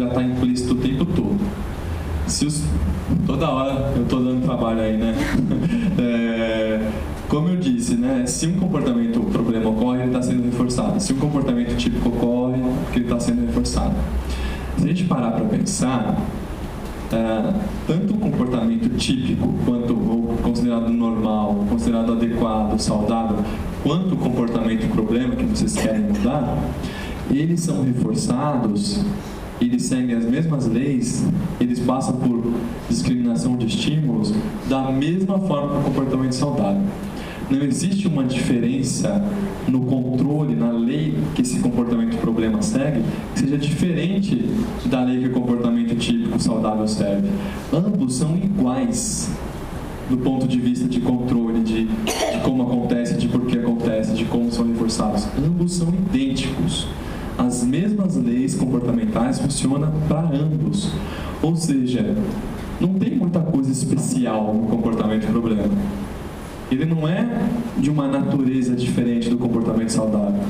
já está implícito o tempo todo. Toda hora eu estou dando trabalho aí, né? Como eu disse, né? Se um comportamento, o problema ocorre, ele está sendo reforçado. Se um comportamento típico ocorre, porque ele está sendo reforçado. Se a gente parar para pensar, tanto o comportamento típico, quanto o considerado normal, considerado adequado, saudável, quanto o comportamento problema que vocês querem mudar, eles são reforçados, eles seguem as mesmas leis, eles passam por discriminação de estímulos da mesma forma que o comportamento saudável. Não existe uma diferença no controle, na lei que esse comportamento problema segue, que seja diferente da lei que o comportamento típico saudável segue. Ambos são iguais do ponto de vista de controle, de como acontece, de por que acontece, de como são reforçados. Ambos são idênticos. As mesmas leis comportamentais funcionam para ambos. Ou seja, não tem muita coisa especial no comportamento problema. Ele não é de uma natureza diferente do comportamento saudável.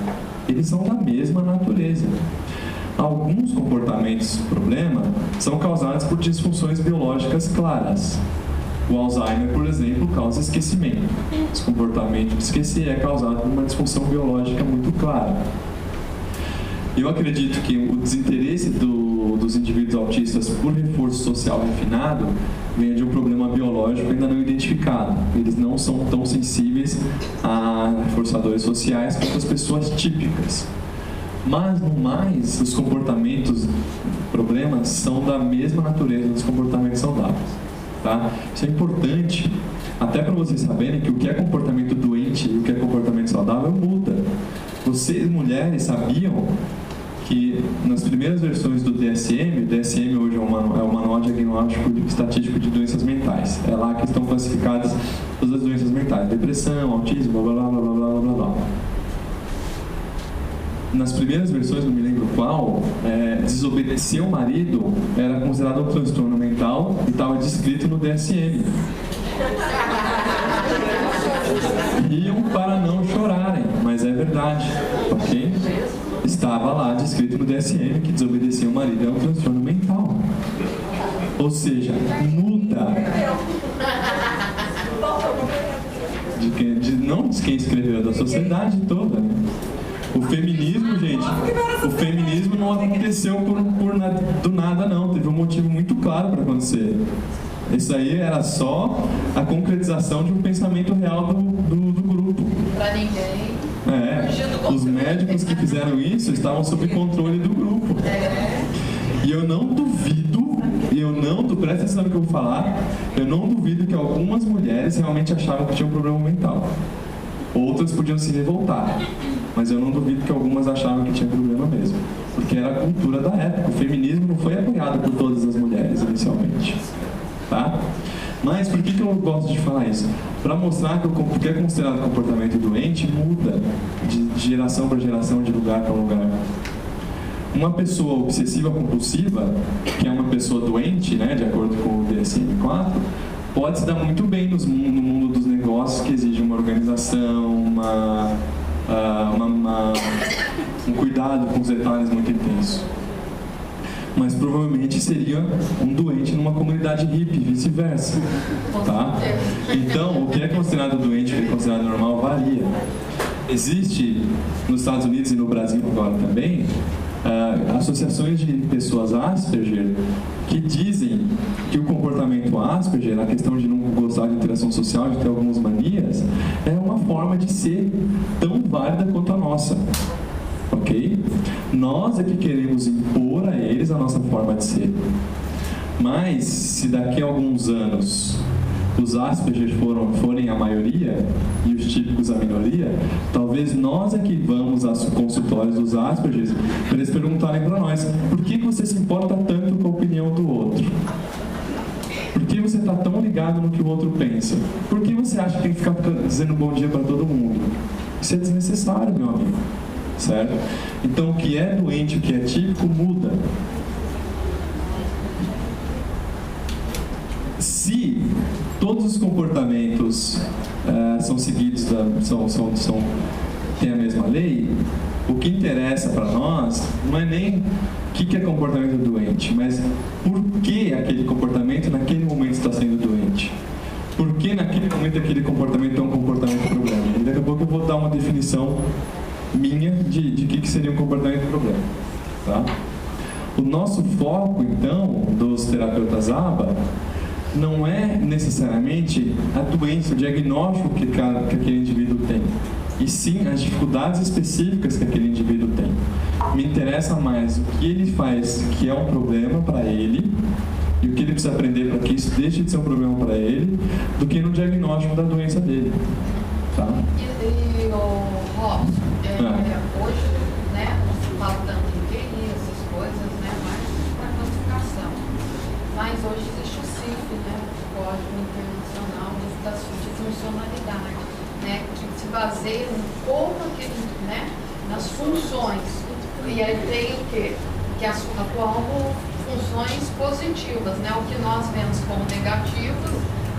Eles são da mesma natureza. Alguns comportamentos problema são causados por disfunções biológicas claras. O Alzheimer, por exemplo, causa esquecimento. Esse comportamento de esquecer é causado por uma disfunção biológica muito clara. Eu acredito que o desinteresse dos indivíduos autistas por reforço social refinado vem de um problema biológico ainda não identificado. Eles não são tão sensíveis a reforçadores sociais quanto as pessoas típicas. Mas, no mais, os comportamentos problemas são da mesma natureza dos comportamentos saudáveis. Tá? Isso é importante, até para vocês saberem que o que é comportamento doente e o que é comportamento saudável muda. Vocês, mulheres, sabiam que nas primeiras versões do DSM, o DSM hoje é o Manual Diagnóstico e Estatístico de Doenças Mentais. É lá que estão classificadas todas as doenças mentais, depressão, autismo, blá blá blá blá blá blá blá. Nas primeiras versões, não me lembro qual, desobedecer o marido era considerado um transtorno mental e estava descrito no DSM. Riam para não chorarem, mas é verdade, ok? Estava lá descrito no DSM que desobedecer o marido é um transtorno mental. Ou seja, muda. Não de quem escreveu, da sociedade toda. Né? O feminismo, gente, o feminismo não aconteceu do nada, não. Teve um motivo muito claro para acontecer. Isso aí era só a concretização de um pensamento real do grupo. Para ninguém. Os médicos que fizeram isso estavam sob controle do grupo. E eu não duvido, presta atenção no que eu vou falar, eu não duvido que algumas mulheres realmente achavam que tinha um problema mental. Outras podiam se revoltar, mas eu não duvido que algumas achavam que tinha problema mesmo. Porque era a cultura da época. O feminismo não foi apoiado por todas as mulheres inicialmente. Tá? Mas por que eu gosto de falar isso? Para mostrar que o que é considerado comportamento doente muda de geração para geração, de lugar para lugar. Uma pessoa obsessiva compulsiva, que é uma pessoa doente, né, de acordo com o DSM-4, pode se dar muito bem no mundo dos negócios que exige uma organização, um cuidado com os detalhes muito intenso. Mas provavelmente seria um doente numa comunidade hippie, vice-versa, tá? Então, o que é considerado doente e o que é considerado normal varia. Existe, nos Estados Unidos e no Brasil agora também, associações de pessoas Asperger que dizem que o comportamento Asperger, a questão de não gostar de interação social, de ter algumas manias, é uma forma de ser tão válida quanto a nossa. Ok? Nós é que queremos impor a eles a nossa forma de ser. Mas, se daqui a alguns anos os Asperger forem a maioria e os típicos a minoria, talvez nós é que vamos aos consultórios dos Asperger para eles perguntarem para nós: por que você se importa tanto com a opinião do outro? Por que você está tão ligado no que o outro pensa? Por que você acha que tem que ficar dizendo bom dia para todo mundo? Isso é desnecessário, meu amigo. Certo? Então, o que é doente, o que é típico, muda. Se todos os comportamentos são seguidos, têm a mesma lei, O que interessa para nós não é nem o que é comportamento doente, mas por que aquele comportamento naquele momento está sendo doente. Por que naquele momento aquele comportamento é um comportamento problema. E daqui a pouco eu vou dar uma definição minha de que seria um comportamento problema. Tá? O nosso foco, então, dos terapeutas ABA, não é necessariamente a doença, o diagnóstico que aquele indivíduo tem, e sim as dificuldades específicas que aquele indivíduo tem. Me interessa mais o que ele faz que é um problema para ele e o que ele precisa aprender para que isso deixe de ser um problema para ele, do que no diagnóstico da doença dele. Tá? E o Rob, hoje, né, não se fala tanto em QI, essas coisas, né, mas para classificação. Mas hoje existe o CIF, né, o Código Internacional de Funcionalidade, né, que se baseia em como aquele, né, nas funções. E aí tem o quê? Que atuam funções positivas, né, o que nós vemos como negativas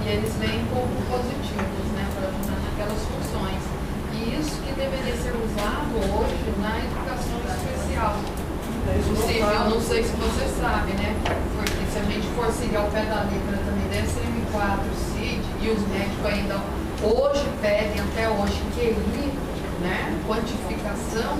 e eles veem como positivos, né, para ajudar naquelas funções. E isso que deveria ser usado hoje na educação especial. Eu não sei se você sabe, né? Porque se a gente for seguir ao pé da letra também DSM-4, CID, e os médicos ainda hoje pedem, até hoje, QI, né? Quantificação,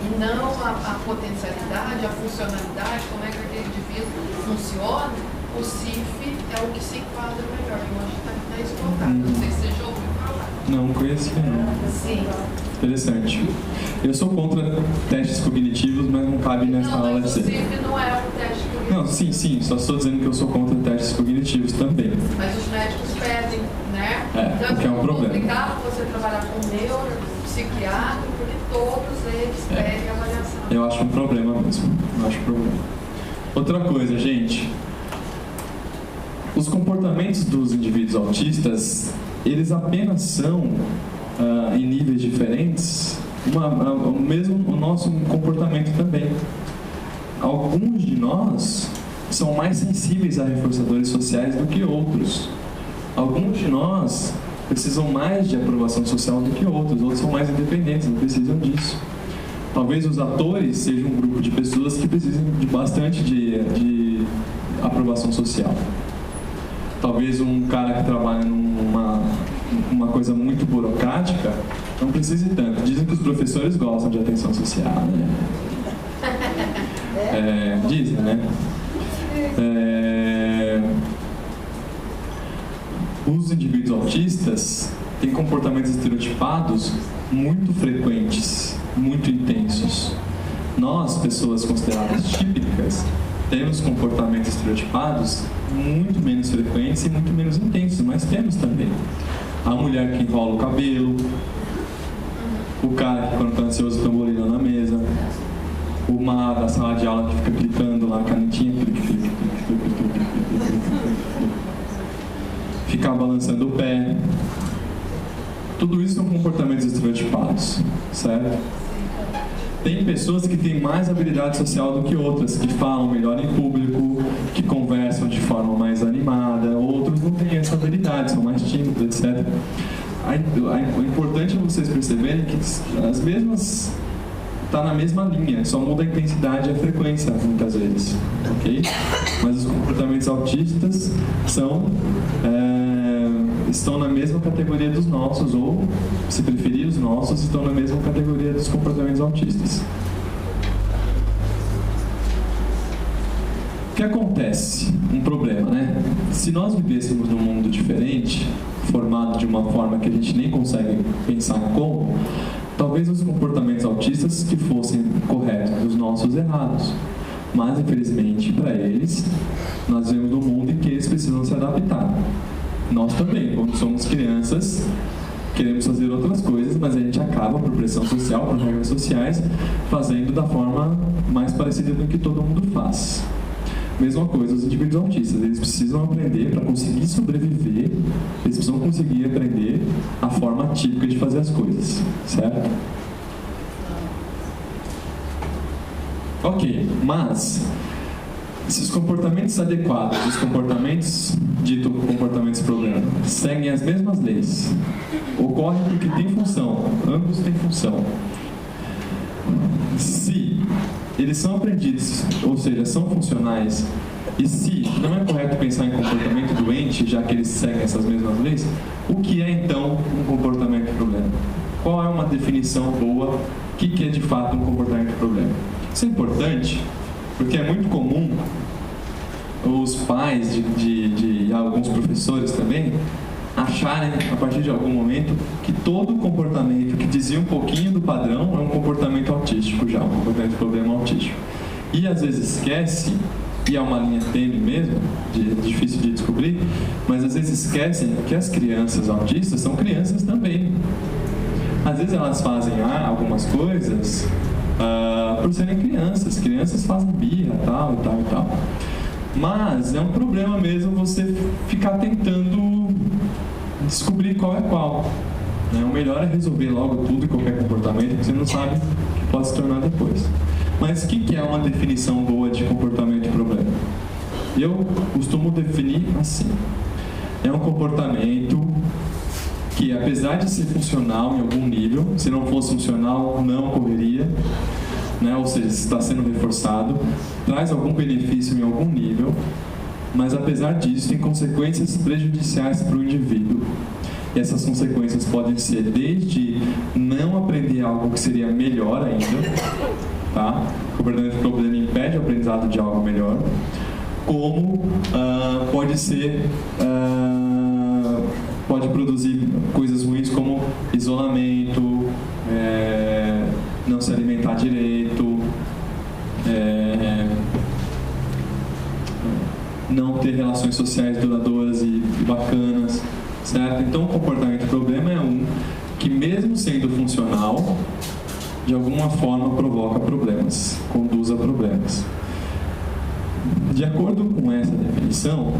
e não a potencialidade, a funcionalidade, como é que aquele indivíduo funciona, o CIF é o que se enquadra melhor. E hoje está esgotado. Não sei se você já ouviu falar. Não conheço não. Sim. Interessante. Eu sou contra testes cognitivos, mas não cabe nessa aula de ser. O CIF não é um teste cognitivo. Não, sim, só estou dizendo que eu sou contra testes cognitivos também. Mas os médicos pedem, né? Então, porque é um problema. É complicado você trabalhar com neuropsiquiatra, porque todos eles pedem avaliação. Eu acho um problema mesmo. Outra coisa, gente. Os comportamentos dos indivíduos autistas, eles apenas são, em níveis diferentes, o nosso comportamento também. Alguns de nós são mais sensíveis a reforçadores sociais do que outros. Alguns de nós precisam mais de aprovação social do que outros são mais independentes, não precisam disso. Talvez os atores sejam um grupo de pessoas que precisam de bastante de aprovação social. Talvez um cara que trabalha numa coisa muito burocrática não precise tanto. Dizem que os professores gostam de atenção social, né? Dizem, né? Os indivíduos autistas têm comportamentos estereotipados muito frequentes, muito intensos. Nós, pessoas consideradas típicas, temos comportamentos estereotipados muito menos frequentes e muito menos intensos, mas temos também. A mulher que enrola o cabelo, o cara que quando está ansioso fica bolinando na mesa, o mago da sala de aula que fica clicando lá a canetinha, ficar balançando o pé. Tudo isso são comportamentos estereotipados, certo? Tem pessoas que têm mais habilidade social do que outras, que falam melhor em público, que conversam de forma mais animada, outros não têm essa habilidade, são mais tímidos, etc. O importante é vocês perceberem que as mesmas está na mesma linha, só muda a intensidade e a frequência muitas vezes, ok? Mas os comportamentos autistas estão na mesma categoria dos nossos, ou, se preferir, os nossos estão na mesma categoria dos comportamentos autistas. O que acontece? Um problema, né? Se nós vivêssemos num mundo diferente, formado de uma forma que a gente nem consegue pensar como, talvez os comportamentos autistas que fossem corretos, os nossos errados. Mas, infelizmente, para eles, nós vivemos num mundo em que eles precisam se adaptar. Nós também, quando somos crianças, queremos fazer outras coisas, mas a gente acaba, por pressão social, por regras sociais, fazendo da forma mais parecida com o que todo mundo faz. Mesma coisa, os indivíduos autistas, eles precisam aprender, para conseguir sobreviver, eles precisam conseguir aprender a forma típica de fazer as coisas, certo? Ok, mas se os comportamentos adequados, os comportamentos dito comportamentos problema, seguem as mesmas leis, ocorre porque tem função, ambos têm função. Se eles são aprendidos, ou seja, são funcionais, e se não é correto pensar em comportamento doente, já que eles seguem essas mesmas leis, o que é então um comportamento problema? Qual é uma definição boa? O que é de fato um comportamento problema? Isso é importante porque é muito comum os pais de alguns professores também acharem, a partir de algum momento, que todo comportamento que dizia um pouquinho do padrão é um comportamento autístico já, um comportamento problema autístico. E às vezes esquece, e é uma linha tênue mesmo, difícil de descobrir, mas às vezes esquecem que as crianças autistas são crianças também. Às vezes elas fazem algumas coisas por serem crianças. Crianças fazem birra, tal. Mas é um problema mesmo você ficar tentando descobrir qual é qual. Né? O melhor é resolver logo tudo e qualquer comportamento que você não sabe que pode se tornar depois. Mas o que é uma definição boa de comportamento e problema? Eu costumo definir assim. É um comportamento que, apesar de ser funcional em algum nível, se não fosse funcional, não ocorreria, né? Ou seja, se está sendo reforçado, traz algum benefício em algum nível, mas apesar disso, tem consequências prejudiciais para o indivíduo. E essas consequências podem ser desde não aprender algo que seria melhor ainda, tá? O comportamento de problema impede o aprendizado de algo melhor, como pode ser... pode produzir coisas ruins como isolamento, não se alimentar direito, não ter relações sociais duradouras e bacanas, certo? Então, o comportamento problema é um que, mesmo sendo funcional, de alguma forma provoca problemas, conduz a problemas. De acordo com essa definição,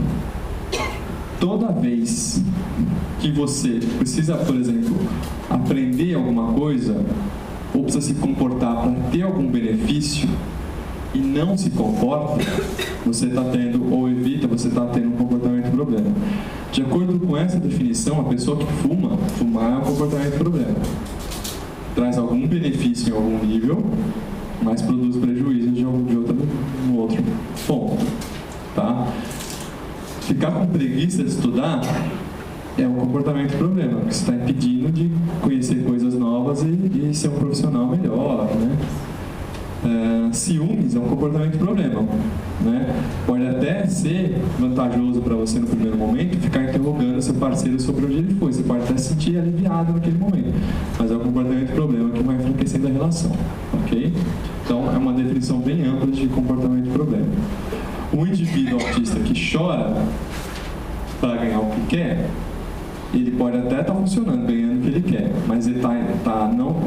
toda vez que você precisa, por exemplo, aprender alguma coisa, ou precisa se comportar para ter algum benefício e não se comporta, você está tendo, ou evita, você está tendo um comportamento problema. De acordo com essa definição, a pessoa que fumar é um comportamento problema. Traz algum benefício em algum nível, mas produz prejuízo de outro ponto. Tá? Ficar com preguiça de estudar é um comportamento problema, porque você está impedindo de conhecer coisas novas e ser um profissional melhor, né? Ciúmes é um comportamento problema, né? Pode até ser vantajoso para você no primeiro momento ficar interrogando seu parceiro sobre onde ele foi. Você pode até se sentir aliviado naquele momento, mas é um comportamento problema que vai enfraquecendo a relação, ok? Então é uma definição bem ampla de comportamento problema. Um indivíduo autista que chora para ganhar o que quer, ele pode até estar funcionando, ganhando o que ele quer, mas ele está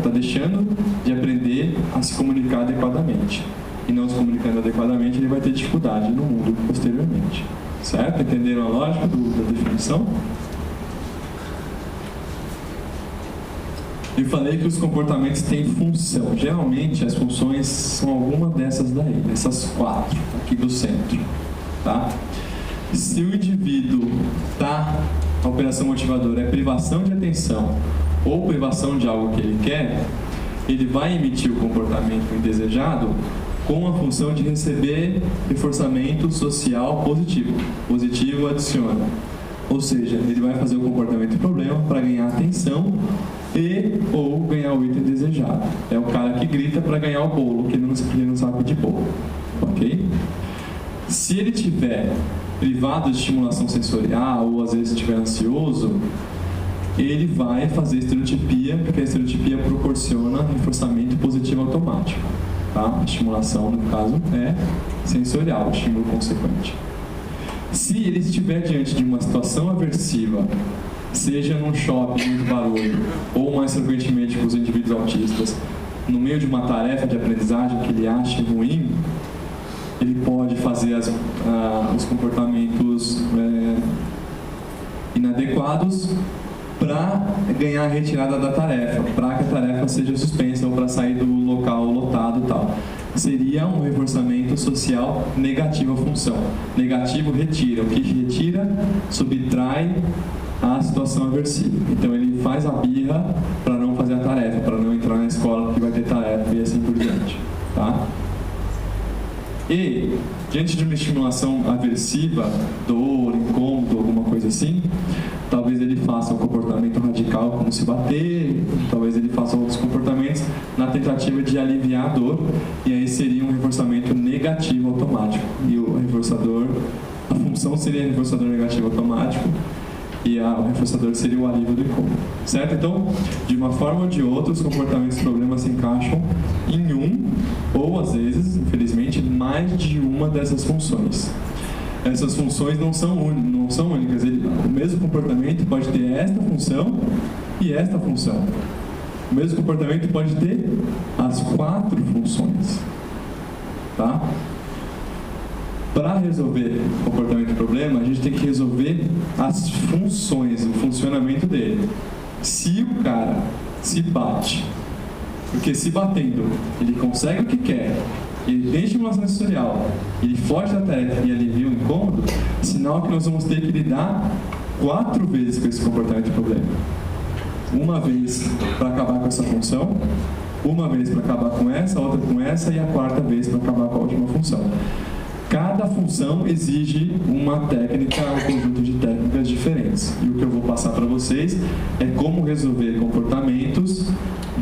deixando de aprender a se comunicar adequadamente. E não se comunicando adequadamente, ele vai ter dificuldade no mundo posteriormente. Certo? Entenderam a lógica da definição? Eu falei que os comportamentos têm função. Geralmente, as funções são alguma dessas daí, essas 4 aqui do centro. Tá? Se o indivíduo a operação motivadora é privação de atenção ou privação de algo que ele quer, ele vai emitir o comportamento indesejado com a função de receber reforçamento social positivo. Positivo adiciona. Ou seja, ele vai fazer o comportamento problema para ganhar atenção ou ganhar o item desejado. É o cara que grita para ganhar o bolo, que ele não sabe pedir bolo. Ok? Se ele tiver privado de estimulação sensorial ou às vezes estiver ansioso, ele vai fazer estereotipia, porque a estereotipia proporciona reforçamento positivo automático. Tá? A estimulação, no caso, é sensorial, o estímulo consequente. Se ele estiver diante de uma situação aversiva, seja num shopping muito barulho, ou mais frequentemente com os indivíduos autistas, no meio de uma tarefa de aprendizagem que ele acha ruim, ele pode fazer os comportamentos inadequados para ganhar a retirada da tarefa, para que a tarefa seja suspensa ou para sair do local lotado e tal. Seria um reforçamento social negativo à função. Negativo retira. O que retira subtrai a situação aversiva. Então ele faz a birra para não fazer a tarefa, para não entrar na escola porque vai ter tarefa e assim por diante, tá? E, diante de uma estimulação aversiva, dor, incômodo, alguma coisa assim, talvez ele faça um comportamento radical, como se bater, talvez ele faça outros comportamentos na tentativa de aliviar a dor, e aí seria um reforçamento negativo automático. E o reforçador, a função seria reforçador negativo automático, e o reforçador seria o alívio do incômodo, certo? Então, de uma forma ou de outra, os comportamentos problemas se encaixam em um, ou às vezes, infelizmente, mais de uma dessas funções. Essas funções não são únicas. O mesmo comportamento pode ter esta função e esta função. O mesmo comportamento pode ter as 4 funções, tá? Para resolver o comportamento do problema, a gente tem que resolver as funções, o funcionamento dele. Se o cara se bate, porque se batendo ele consegue o que quer, ele tem estimulação sensorial, ele foge da tarefa e alivia o incômodo, sinal que nós vamos ter que lidar 4 vezes com esse comportamento do problema. Uma vez para acabar com essa função, uma vez para acabar com essa, outra com essa, e a 4ª vez para acabar com a última função. Cada função exige uma técnica, um conjunto de técnicas diferentes. E o que eu vou passar para vocês é como resolver comportamentos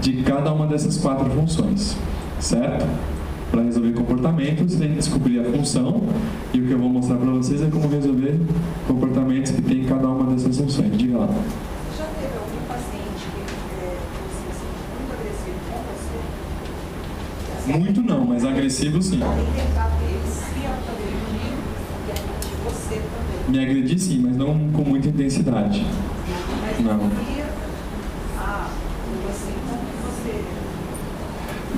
de cada uma dessas 4 funções, certo? Para resolver comportamentos, tem que descobrir a função, e o que eu vou mostrar para vocês é como resolver comportamentos que tem em cada uma dessas funções. Diga lá. Já teve algum paciente que se sente muito agressivo com você? Muito não, mas agressivo sim. Me agredi sim, mas não com muita intensidade. Não.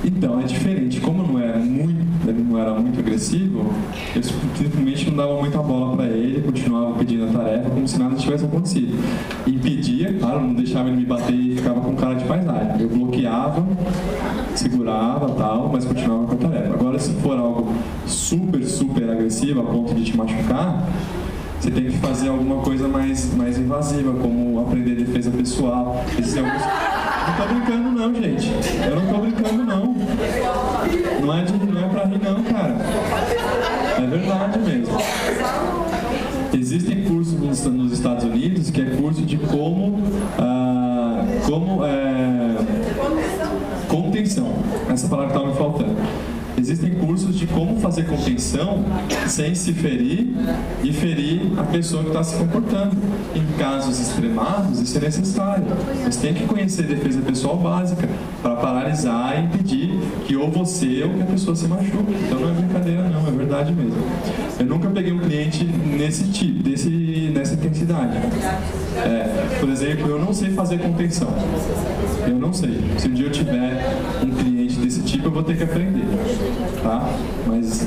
Então, é diferente. Como ele não era muito agressivo, eu simplesmente não dava muita bola para ele, continuava pedindo a tarefa como se nada tivesse acontecido. Impedia, claro, não deixava ele me bater e ficava com cara de paisagem. Eu bloqueava, segurava tal, mas continuava com a tarefa. Agora, se for algo super agressivo a ponto de te machucar, você tem que fazer alguma coisa mais invasiva, como aprender defesa pessoal. Não tô brincando não, gente. Eu não tô brincando não. Não é pra rir não, cara. É verdade mesmo. Existem cursos nos Estados Unidos que é curso de contenção. Essa palavra que estava me faltando. Existem cursos de como fazer contenção sem se ferir e ferir a pessoa que está se comportando. Em casos extremados, isso é necessário. Você tem que conhecer defesa pessoal básica para paralisar e impedir que ou você ou que a pessoa se machuque. Então não é brincadeira não, é verdade mesmo. Eu nunca peguei um cliente nessa intensidade. Por exemplo, eu não sei fazer contenção. Eu não sei. Se um dia eu tiver um cliente desse tipo, eu vou ter que aprender, tá? Mas